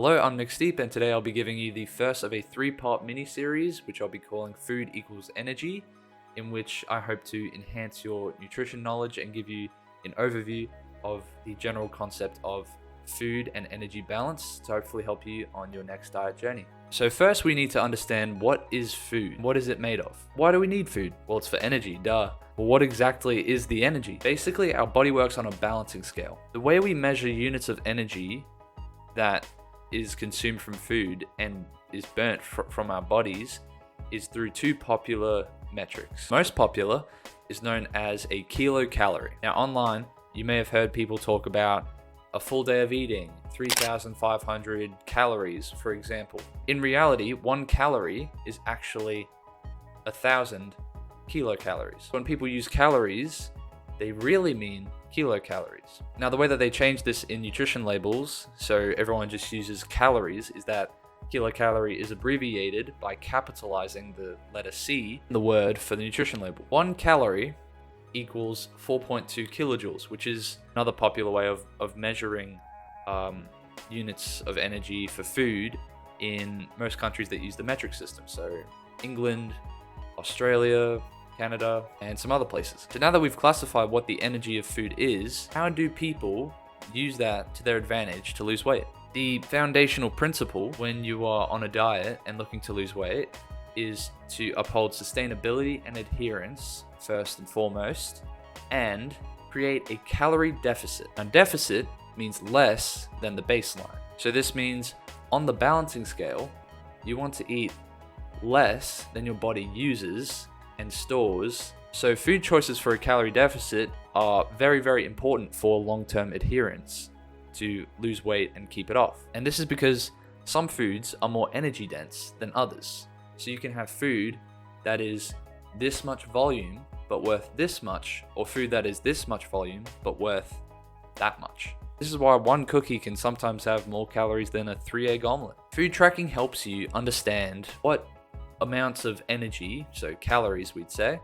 Hello, I'm Nick Steep, and today I'll be giving you the first of a three-part mini-series, which I'll be calling Food Equals Energy, in which I hope to enhance your nutrition knowledge and give you an overview of the general concept of food and energy balance to hopefully help you on your next diet journey. So first we need to understand, what is food? What is it made of? Why do we need food? Well, it's for energy, duh. Well, what exactly is the energy? Basically, our body works on a balancing scale. The way we measure units of energy that is consumed from food and is burnt from our bodies is through two popular metrics. Most popular is known as a kilocalorie. Now online, you may have heard people talk about a full day of eating, 3,500 calories, for example. In reality, 1 calorie is actually 1,000 kilocalories. When people use calories, they really mean kilocalories. Now, the way that they change this in nutrition labels, so everyone just uses calories, is that kilocalorie is abbreviated by capitalizing the letter C in the word for the nutrition label. 1 calorie equals 4.2 kilojoules, which is another popular way of measuring units of energy for food in most countries that use the metric system. So England, Australia, Canada, and some other places. So now that we've classified what the energy of food is, how do people use that to their advantage to lose weight? The foundational principle when you are on a diet and looking to lose weight is to uphold sustainability and adherence first and foremost, and create a calorie deficit. Now, deficit means less than the baseline. So this means on the balancing scale, you want to eat less than your body uses and stores. So food choices for a calorie deficit are very, very important for long-term adherence to lose weight and keep it off. And this is because some foods are more energy dense than others. So you can have food that is this much volume but worth this much, or food that is this much volume but worth that much. This is why one cookie can sometimes have more calories than a 3-egg omelet. Food tracking helps you understand what amounts of energy, so calories we'd say,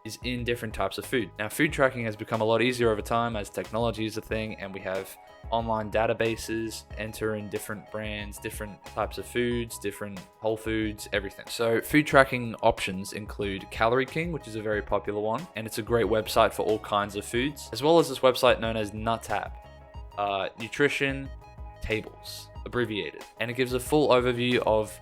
is in different types of food. Now, food tracking has become a lot easier over time as technology is a thing, and we have online databases, enter in different brands, different types of foods, different whole foods, everything. So food tracking options include Calorie King, which is a very popular one, and it's a great website for all kinds of foods, as well as this website known as NUTAB, Nutrition Tables, abbreviated. And it gives a full overview of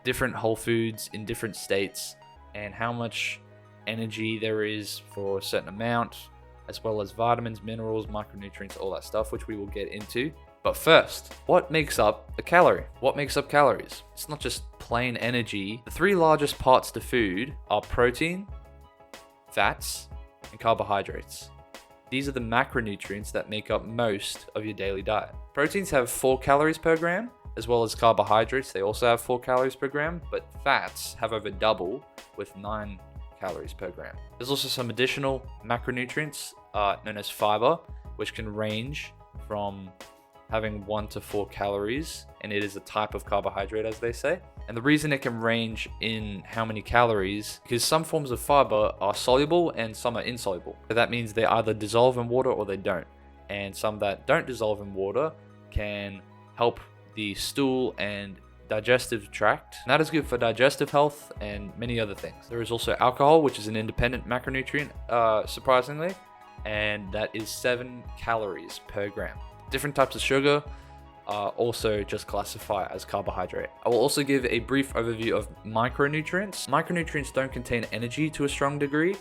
different whole foods in different states and how much energy there is for a certain amount, as well as vitamins, minerals, micronutrients, all that stuff, which we will get into. But first, what makes up a calorie? What makes up calories? It's not just plain energy. The 3 largest parts to food are protein, fats, and carbohydrates. These are the macronutrients that make up most of your daily diet. Proteins have 4 calories per gram, as well as carbohydrates. They also have 4 calories per gram, but fats have over double with 9 calories per gram. There's also some additional macronutrients known as fiber, which can range from having 1 to 4 calories, and it is a type of carbohydrate, as they say. And the reason it can range in how many calories, because some forms of fiber are soluble and some are insoluble. So that means they either dissolve in water or they don't. And some that don't dissolve in water can help the stool and digestive tract. And that is good for digestive health and many other things. There is also alcohol, which is an independent macronutrient, surprisingly, and that is 7 calories per gram. Different types of sugar also just classify as carbohydrate. I will also give a brief overview of micronutrients. Micronutrients don't contain energy to a strong degree,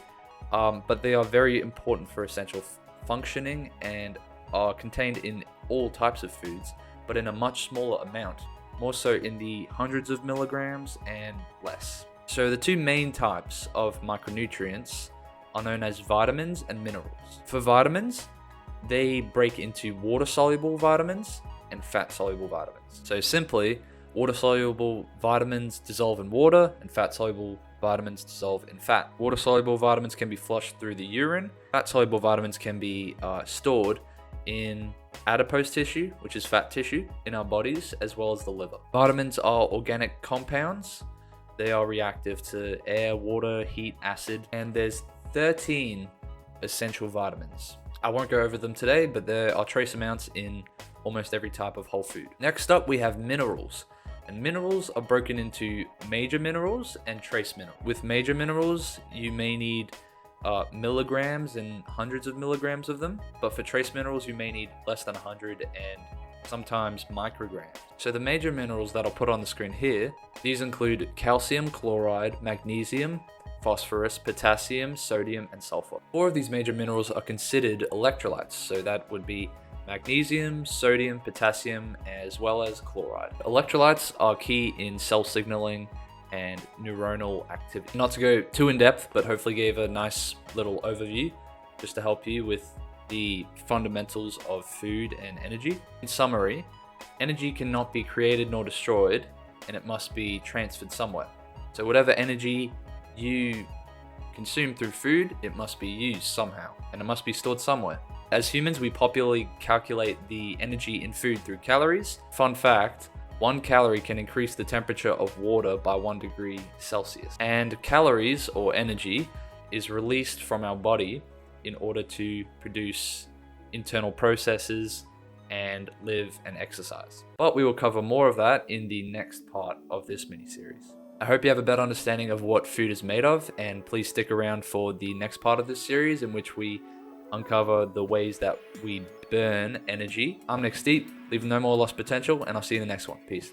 but they are very important for essential functioning and are contained in all types of foods, but in a much smaller amount, more so in the hundreds of milligrams and less. So the 2 main types of micronutrients are known as vitamins and minerals. For vitamins, they break into water-soluble vitamins and fat-soluble vitamins. So simply, water-soluble vitamins dissolve in water and fat-soluble vitamins dissolve in fat. Water-soluble vitamins can be flushed through the urine. Fat-soluble vitamins can be stored in adipose tissue, which is fat tissue in our bodies, as well as the liver. Vitamins are organic compounds. They are reactive to air, water, heat, acid, and there's 13 essential vitamins. I won't go over them today, but there are trace amounts in almost every type of whole food. Next up, we have minerals. And minerals are broken into major minerals and trace minerals. With major minerals, you may need milligrams and hundreds of milligrams of them, but for trace minerals, you may need less than 100 and sometimes micrograms. So the major minerals that I'll put on the screen here, these include calcium chloride, magnesium, phosphorus, potassium, sodium, and sulfur. 4 of these major minerals are considered electrolytes, so that would be magnesium, sodium, potassium, as well as chloride. Electrolytes are key in cell signaling and neuronal activity. Not to go too in depth, but hopefully gave a nice little overview just to help you with the fundamentals of food and energy. In summary, energy cannot be created nor destroyed, and it must be transferred somewhere. So whatever energy you consume through food, it must be used somehow, and it must be stored somewhere. As humans, we popularly calculate the energy in food through calories. Fun fact, 1 calorie can increase the temperature of water by 1 degree Celsius. And calories, or energy, is released from our body in order to produce internal processes and live and exercise. But we will cover more of that in the next part of this mini-series. I hope you have a better understanding of what food is made of, and please stick around for the next part of this series in which we uncover the ways that we burn energy. I'm Nick Steep, leave no more lost potential, and I'll see you in the next one. Peace.